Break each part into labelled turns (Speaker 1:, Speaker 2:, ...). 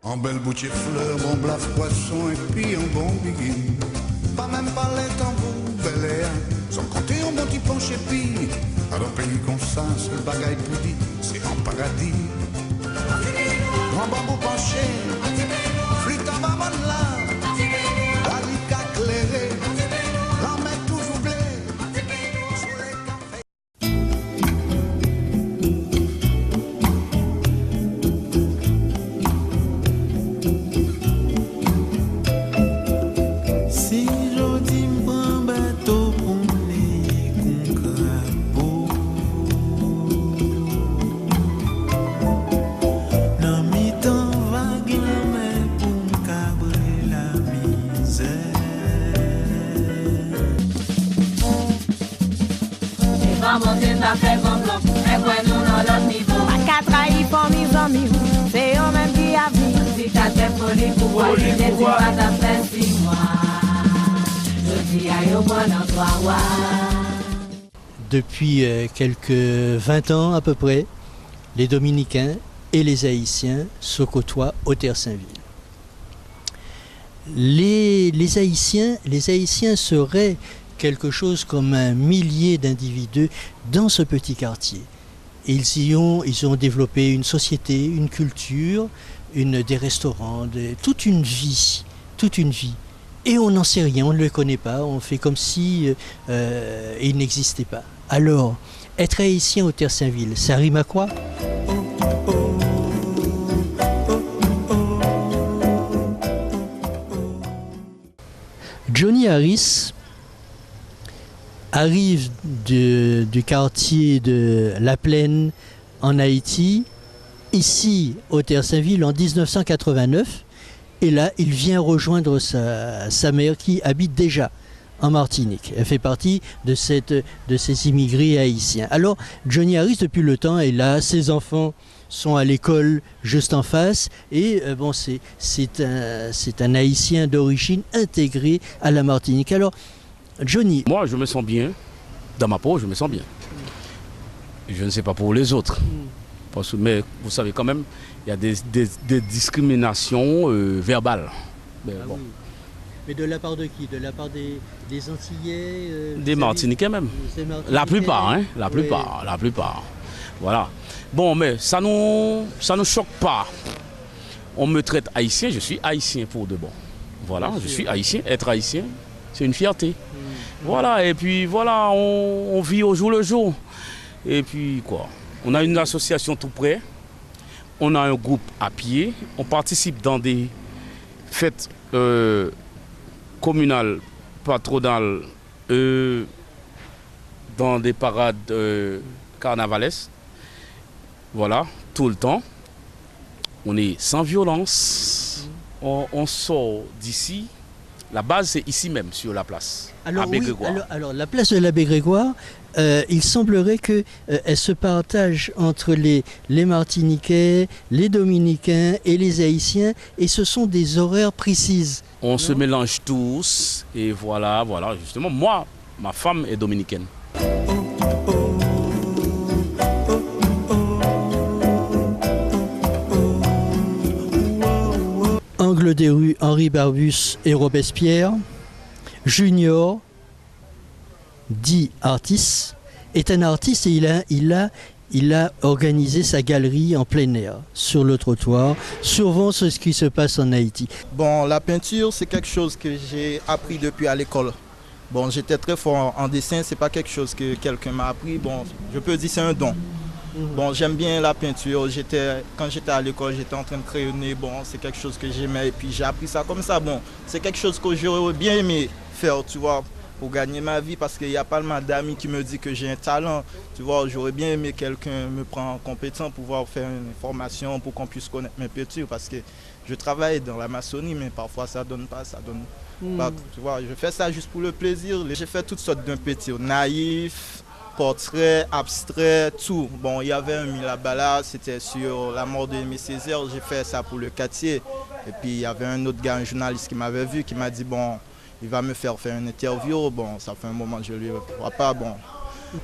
Speaker 1: En belle boutique fleurs, bon blaf poisson et puis un bon biguine. Pas même pas les tambours, bel air, sans compter un bon petit penché puis. Alors pays comme ça, c'est le bagaille pour dire, c'est en paradis. Grand bambou penché, flûte en bas là, barrique éclairée, la mer toujours bleue, sur les cafés.
Speaker 2: Si j'odi m'prend bateau pour m'aller con crapaud, dans mi-temps vague la mer pour m'cabrer la misère.
Speaker 3: Et pas monter n'a fait complot, et quoi nous dans l'autre niveau.
Speaker 4: Pas qu'à trahir pour mes amis, c'est eux même qui a vu.
Speaker 3: Si t'as fait folie pour voir, je n'ai pas t'as fait 6 mois. Je dis aïe au moins dans 3 mois.
Speaker 5: Depuis quelques 20 ans à peu près, les Dominicains et les Haïtiens se côtoient au Terre-Saint-Ville. Les Haïtiens seraient quelque chose comme 1 millier d'individus dans ce petit quartier. Et ils ont développé une société, une culture, des restaurants, toute une vie. Et on n'en sait rien, on ne le connaît pas, on fait comme si il n'existait pas. Alors, être haïtien au Terre-Saint-Ville, ça rime à quoi ? Johnny Harris arrive du quartier de La Plaine en Haïti, ici au Terre-Saint-Ville en 1989. Et là, il vient rejoindre sa mère qui habite déjà en Martinique. Elle fait partie de ces immigrés haïtiens. Alors, Johnny Harris, depuis le temps, est là. Ses enfants sont à l'école juste en face. Et bon, c'est un Haïtien d'origine intégré à la Martinique. Alors, Johnny...
Speaker 6: Moi, je me sens bien. Dans ma peau, je me sens bien. Je ne sais pas pour les autres. Mais vous savez quand même, il y a des discriminations verbales. Mais, bon.
Speaker 5: Oui. Mais de la part de qui ? De la part des Antillais
Speaker 6: des Martiniquais même. La plupart, hein. La plupart. Voilà. Bon, mais ça nous choque pas. On me traite haïtien, je suis haïtien pour de bon. Voilà, je suis haïtien. Être haïtien, c'est une fierté. Voilà, et puis voilà, on vit au jour le jour. Et puis quoi ? On a une association tout près, on a un groupe à pied, on participe dans des fêtes communales, patronales, dans des parades carnavalesques. Voilà, tout le temps. On est sans violence, on sort d'ici. La base, c'est ici même, sur la place, Abbé Grégoire.
Speaker 5: Alors, la place de l'Abbé Grégoire, il semblerait qu'elle se partage entre les Martiniquais, les Dominicains et les Haïtiens, et ce sont des horaires précises.
Speaker 6: On se mélange tous, et voilà, justement. Moi, ma femme est dominicaine.
Speaker 5: Angle des rues Henri Barbus et Robespierre, Junior, dit Artis, est un artiste et il a organisé sa galerie en plein air, sur le trottoir, survent ce qui se passe en Haïti.
Speaker 7: Bon, la peinture, c'est quelque chose que j'ai appris depuis à l'école. Bon, j'étais très fort en dessin, c'est pas quelque chose que quelqu'un m'a appris. Bon, je peux dire c'est un don. Bon, j'aime bien la peinture. Quand j'étais à l'école, j'étais en train de crayonner. Bon, c'est quelque chose que j'aimais et puis j'ai appris ça comme ça. Bon, c'est quelque chose que j'aurais bien aimé faire, tu vois, pour gagner ma vie parce qu'il y a pas mal d'amis qui me disent que j'ai un talent. Tu vois, j'aurais bien aimé quelqu'un me prendre en compétent pour pouvoir faire une formation pour qu'on puisse connaître mes peintures parce que je travaille dans la maçonnerie, mais parfois ça donne pas, pas, tu vois, je fais ça juste pour le plaisir. J'ai fait toutes sortes de peintures, naïfs, portraits, abstraits, tout. Bon, il y avait un là-bas là, c'était sur la mort d'Aimé Césaire, j'ai fait ça pour le quartier. Et puis il y avait un autre gars, un journaliste qui m'avait vu, qui m'a dit bon, il va me faire une interview. Bon, ça fait un moment que je ne lui vois pas. Bon,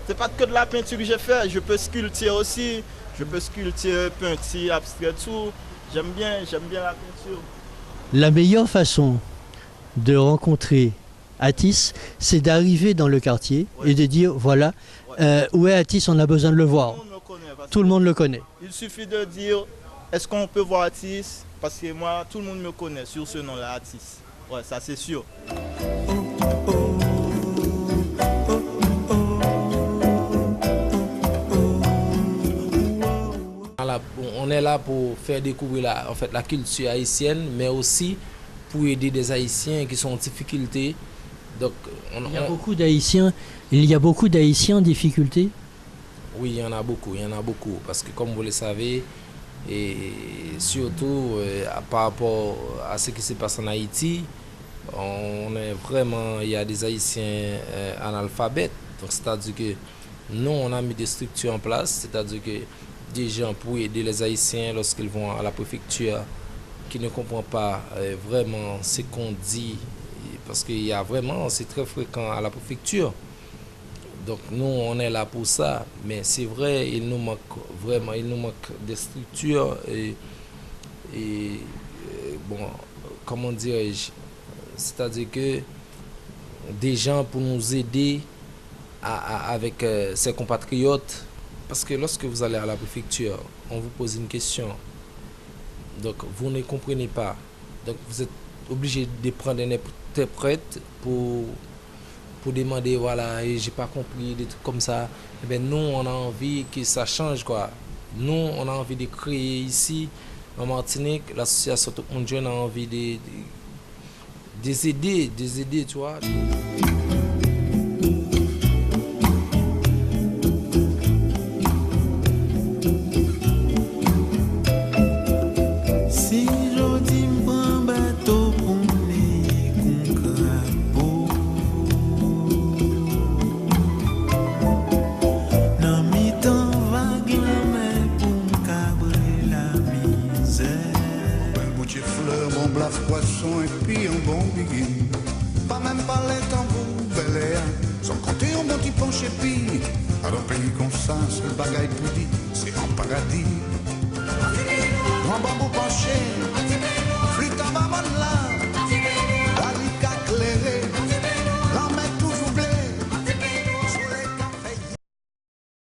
Speaker 7: c'est pas que de la peinture que j'ai fait, je peux sculpter aussi. Je peux sculpter, peinture, abstrait, tout. J'aime bien la peinture.
Speaker 5: La meilleure façon de rencontrer Atis, c'est d'arriver dans le quartier et de dire voilà, où est Atis, on a besoin de le voir. Tout le monde le connaît.
Speaker 7: Il suffit de dire est-ce qu'on peut voir Atis? Parce que moi, tout le monde me connaît sur ce nom-là, Atis. Ouais, ça c'est sûr.
Speaker 8: On est là pour faire découvrir la culture haïtienne, mais aussi pour aider des Haïtiens qui sont en difficulté. Donc,
Speaker 5: il y a beaucoup d'Haïtiens en difficulté.
Speaker 8: Oui, il y en a beaucoup, parce que comme vous le savez, et surtout par rapport à ce qui se passe en Haïti, il y a des Haïtiens analphabètes. Donc, c'est-à-dire que nous, on a mis des structures en place, c'est-à-dire que des gens pour aider les Haïtiens lorsqu'ils vont à la préfecture qui ne comprennent pas vraiment ce qu'on dit, parce qu'il y a vraiment, c'est très fréquent à la préfecture. Donc nous, on est là pour ça, mais c'est vrai, il nous manque des structures et bon, comment dirais-je, c'est-à-dire que des gens pour nous aider avec ses compatriotes. Parce que lorsque vous allez à la préfecture, on vous pose une question. Donc, vous ne comprenez pas. Donc, vous êtes obligé de prendre un interprète pour demander, voilà, et j'ai pas compris, des trucs comme ça. Eh bien, nous, on a envie que ça change, quoi. Nous, on a envie de créer ici, en Martinique, l'association Tout le monde jeune a envie de aider, tu vois.
Speaker 1: Poisson et puis un bon biguine. Pas même pas les tambours, bel air. Sans compter un bon petit penché puis. Alors pays comme ça, c'est le bagaille pour dire, c'est un paradis. Grand bambou penché.